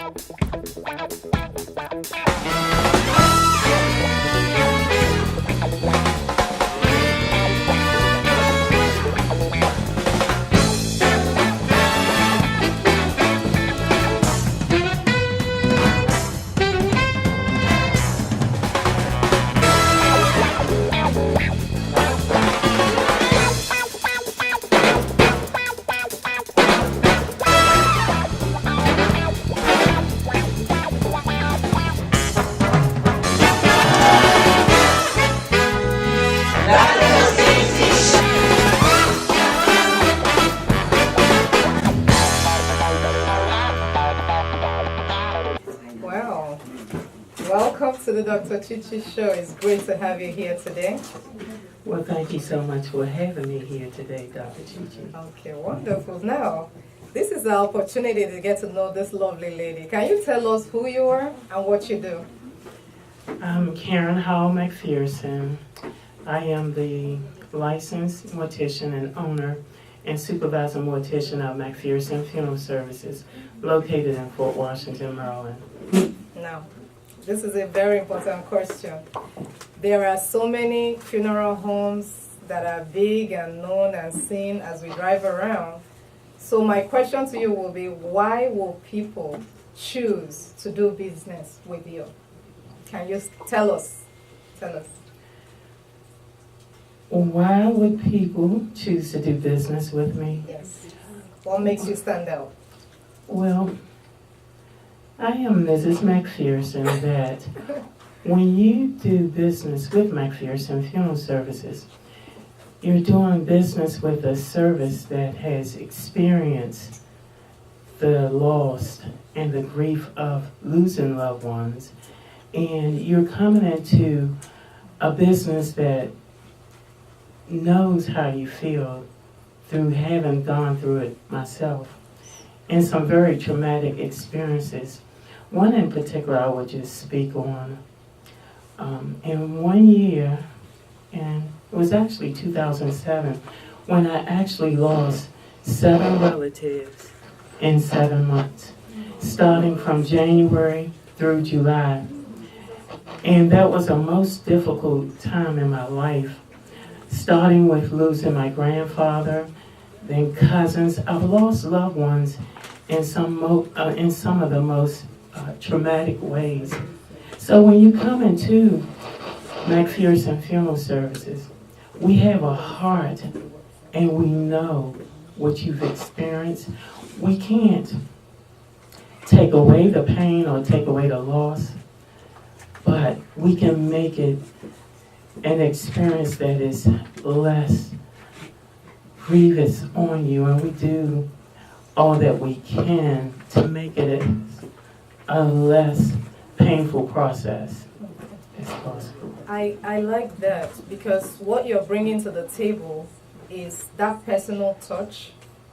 Wow. Welcome to the Dr. Chichi Show. It's great to have you here today. Well, thank you so much for having me here today, Dr. Chichi. Okay, wonderful. Now, this is our opportunity to get to know this lovely lady. Can you tell us who you are and what you do? I'm Karen Howell-McPherson. I am the licensed mortician and owner and supervisor mortician of McPherson Funeral Services, located in Fort Washington, Maryland. Now, this is a very important question. There are so many funeral homes that are big and known and seen as we drive around. So my question to you will be, why will people choose to do business with you? Can you tell us? Tell us. Why would people choose to do business with me? Yes. What makes you stand out? Well, I am Mrs. McPherson that when you do business with McPherson Funeral Services, you're doing business with a service that has experienced the loss and the grief of losing loved ones. And you're coming into a business that knows how you feel through having gone through it myself and some very traumatic experiences. One in particular I would just speak on. In 1 year, and it was actually 2007, when I actually lost 7 relatives in 7 months, starting from January through July. And that was the most difficult time in my life, starting with losing my grandfather, then cousins. I've lost loved ones in some of the most traumatic ways. So when you come into McPherson Funeral Services, we have a heart and we know what you've experienced. We can't take away the pain or take away the loss, but we can make it an experience that is less grievous on you, and we do all that we can to make it a less painful process as possible. I like that because what you're bringing to the table is that personal touch,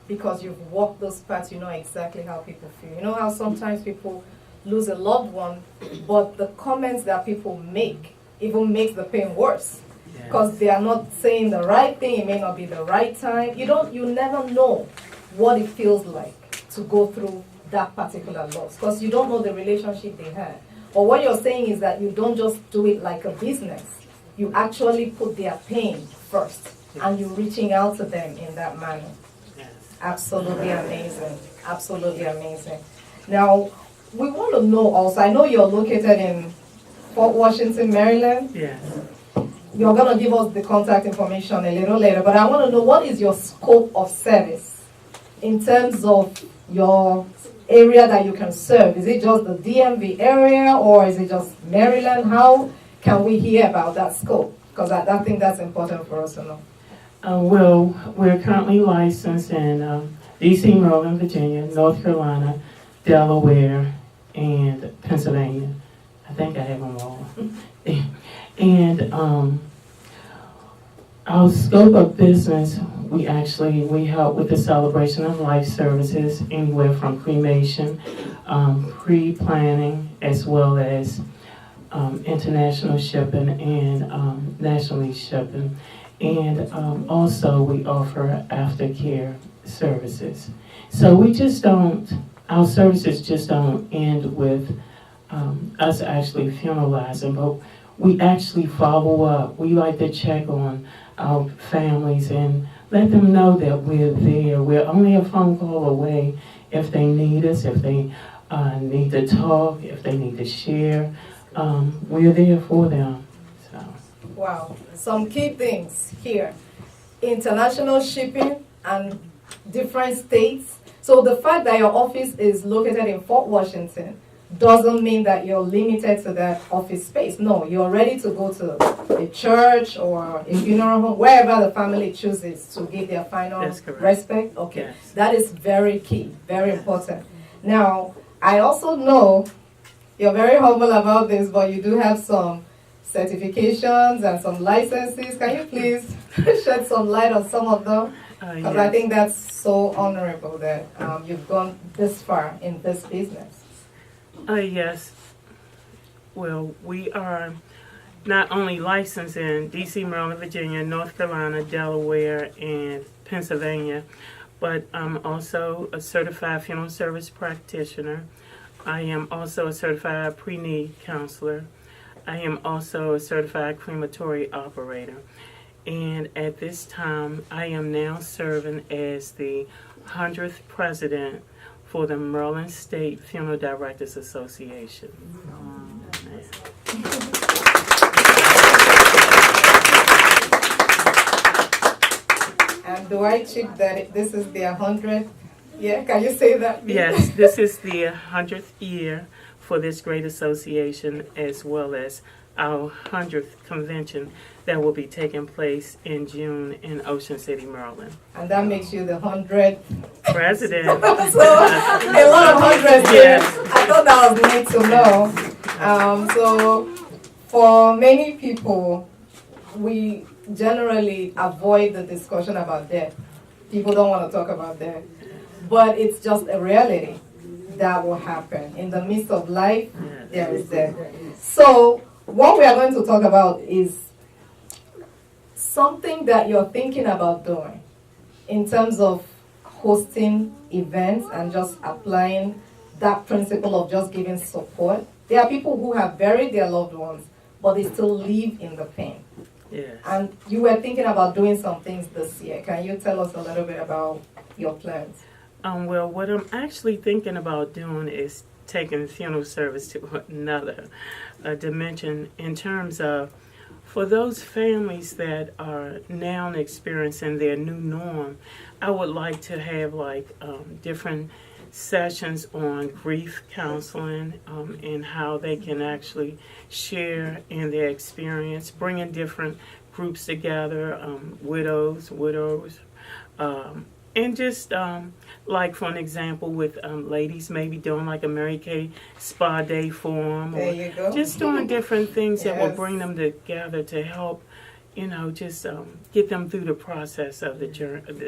because you've walked those paths, you know exactly how people feel. You know how sometimes people lose a loved one, but the comments that people make even makes the pain worse. Because they are not saying the right thing, it may not be the right time. You never know what it feels like to go through that particular loss, because you don't know the relationship they had. Or what you're saying is that you don't just do it like a business. You actually put their pain first, and you're reaching out to them in that manner. Absolutely amazing. Absolutely amazing. Now, we want to know also, I know you're located in Fort Washington, Maryland. Yes. You're going to give us the contact information a little later, but I want to know, what is your scope of service in terms of your area that you can serve? Is it just the DMV area, or is it just Maryland? How can we hear about that scope? Because I think that's important for us to know. Well, we're currently licensed in D.C., Maryland, Virginia, North Carolina, Delaware, and Pennsylvania. I think I have them all. And our scope of business, we help with the celebration of life services, anywhere from cremation, pre-planning, as well as international shipping and nationally shipping. And also we offer aftercare services. So we just don't our services just don't end with us actually funeralizing, but we actually follow up. We like to check on our families and let them know that we're there. We're only a phone call away if they need us, if they need to talk, if they need to share. We're there for them. So. Wow. Some key things here. International shipping and different states. So the fact that your office is located in Fort Washington doesn't mean that you're limited to that office space. No, you're ready to go to a church or a funeral home, wherever the family chooses to give their final respect. Okay, Yes. that is very key, very important. Now, I also know you're very humble about this, but you do have some certifications and some licenses. Can you please shed some light on some of them? Because I think that's so honorable that you've gone this far in this business. Yes. Well, we are not only licensed in D.C., Maryland, Virginia, North Carolina, Delaware, and Pennsylvania, but I'm also a certified funeral service practitioner. I am also a certified pre-need counselor. I am also a certified crematory operator. And at this time, I am now serving as the 100th president for the Maryland State Funeral Directors Association. And do I check that this is their 100th? Yeah, can you say that? Yes, this is the 100th year for this great association, as well as our 100th convention that will be taking place in June in Ocean City, Maryland. And that makes you the 100th president. So a lot of hundreds here. I thought that was neat to know. So for many people, we generally avoid the discussion about death. People don't want to talk about death. But it's just a reality that will happen. In the midst of life, there is death. So what we are going to talk about is something that you're thinking about doing in terms of hosting events and just applying that principle of just giving support. There are people who have buried their loved ones, but they still live in the pain. Yes. And you were thinking about doing some things this year. Can you tell us a little bit about your plans? Well, what I'm actually thinking about doing is taking funeral service to another dimension in terms of, for those families that are now experiencing their new norm, I would like to have different sessions on grief counseling and how they can actually share in their experience, bringing different groups together, widows, and just like for an example with ladies maybe doing like a Mary Kay spa day for them, There you go. just doing different things that will Yes. bring them together to help, just get them through the process of the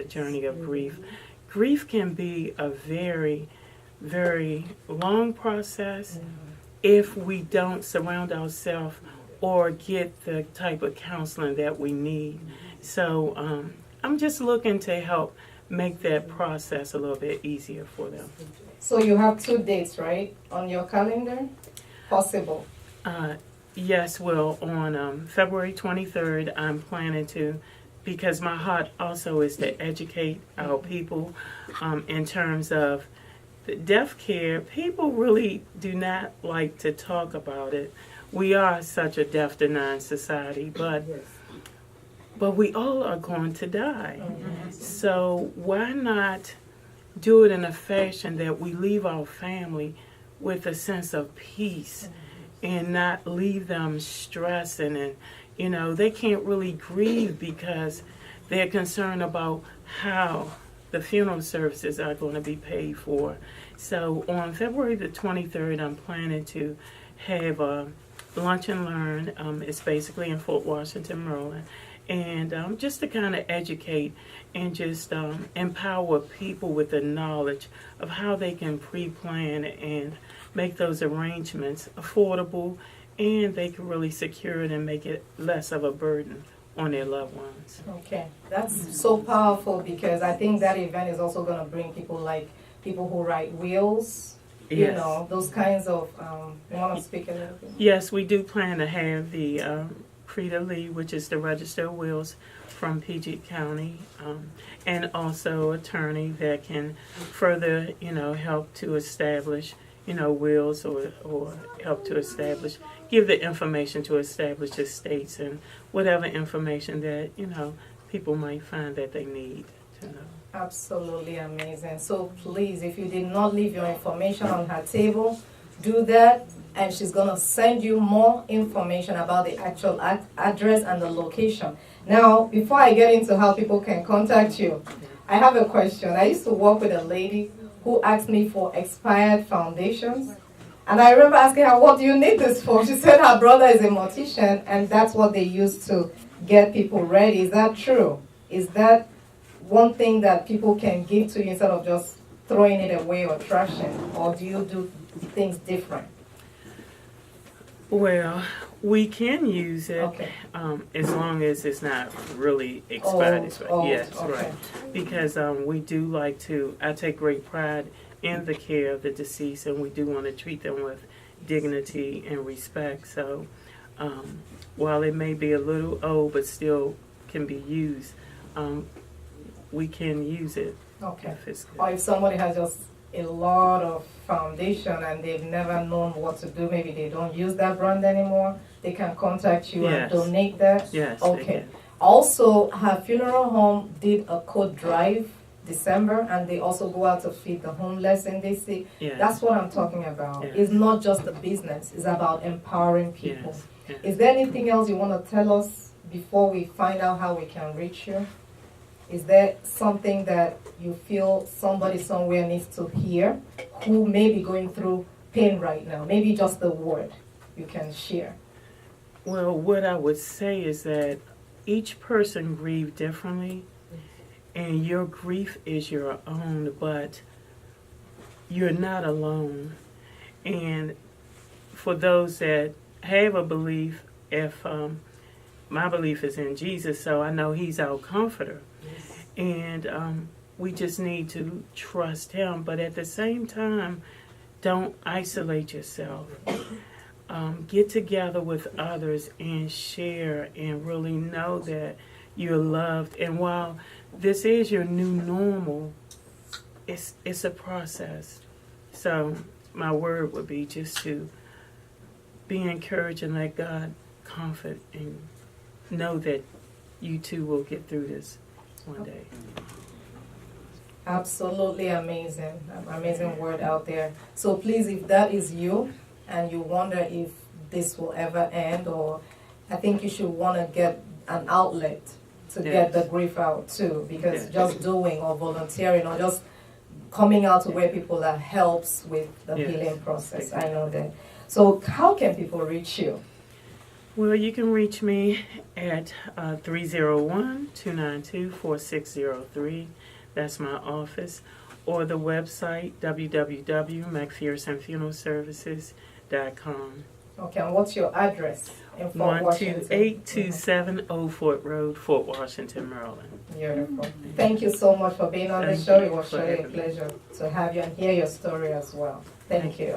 journey of grief. Grief can be a very, very long process if we don't surround ourselves or get the type of counseling that we need. So I'm just looking to help make that process a little bit easier for them. So you have 2 dates, right, on your calendar? Possible. Yes, well, on February 23rd, I'm planning to, because my heart also is to educate our people in terms of the death care. People really do not like to talk about it. We are such a death-denying society, but we all are going to die. So why not do it in a fashion that we leave our family with a sense of peace and not leave them stressing and, they can't really grieve because they're concerned about how the funeral services are going to be paid for. So on February the 23rd, I'm planning to have a lunch and learn. It's basically in Fort Washington, Maryland. And just to kind of educate and just empower people with the knowledge of how they can pre-plan and make those arrangements affordable, and they can really secure it and make it less of a burden on their loved ones. Okay, that's so powerful because I think that event is also going to bring people like people who write wills, you Yes. know, those kinds of, you want to speak a little bit? Yes, we do plan to have the Creta Lee, which is the Register of Wills from PG County, and also attorney that can further, you know, help to establish, you know, wills or help to establish, give the information to establish estates and whatever information that, you know, people might find that they need to know. Absolutely amazing. So please, if you did not leave your information on her table, do that, and she's going to send you more information about the actual address and the location. Now, before I get into how people can contact you, I have a question. I used to work with a lady who asked me for expired foundations. And I remember asking her, what do you need this for? She said her brother is a mortician, and that's what they use to get people ready. Is that true? Is that one thing that people can give to you instead of just throwing it away or trashing? Or do you do things different? Well, we can use it, Okay. as long as it's not really expired. Yes, okay. right. Because we do like to, I take great pride in the care of the deceased, and we do want to treat them with dignity and respect. So while it may be a little old but still can be used, we can use it. Okay. If it's good. Or if somebody has just a lot of foundation and they've never known what to do, maybe they don't use that brand anymore, they can contact you Yes. and donate that? Yes. they Okay. can. Also, her funeral home did a coat drive December, and they also go out to feed the homeless in DC. Yes. That's what I'm talking about. Yes. It's not just a business, it's about empowering people. Yes. Yes. Is there anything else you want to tell us before we find out how we can reach you? Is there something that you feel somebody somewhere needs to hear who may be going through pain right now? Maybe just the word you can share. Well, what I would say is that each person grieves differently, and your grief is your own, but you're not alone. And for those that have a belief, if my belief is in Jesus, so I know He's our comforter. And we just need to trust Him. But at the same time, don't isolate yourself. Get together with others and share and really know that you're loved. And while this is your new normal, it's a process. So my word would be just to be encouraged and let God comfort and know that you too will get through this one day. Absolutely amazing. Amazing word out there. So please, if that is you and you wonder if this will ever end, or I think you should want to get an outlet to get the grief out too, because just doing or volunteering or just coming out to where people are helps with the healing process. I know that. So how can people reach you? Well, you can reach me at 301-292-4603. That's my office. Or the website, www.McPhersonFuneralServices.com. Okay, and what's your address in Fort Washington? 12827 Old Fort Road, Fort Washington, Maryland. Beautiful. Thank you so much for being on the show. It was surely a pleasure to have you and hear your story as well. Thank you.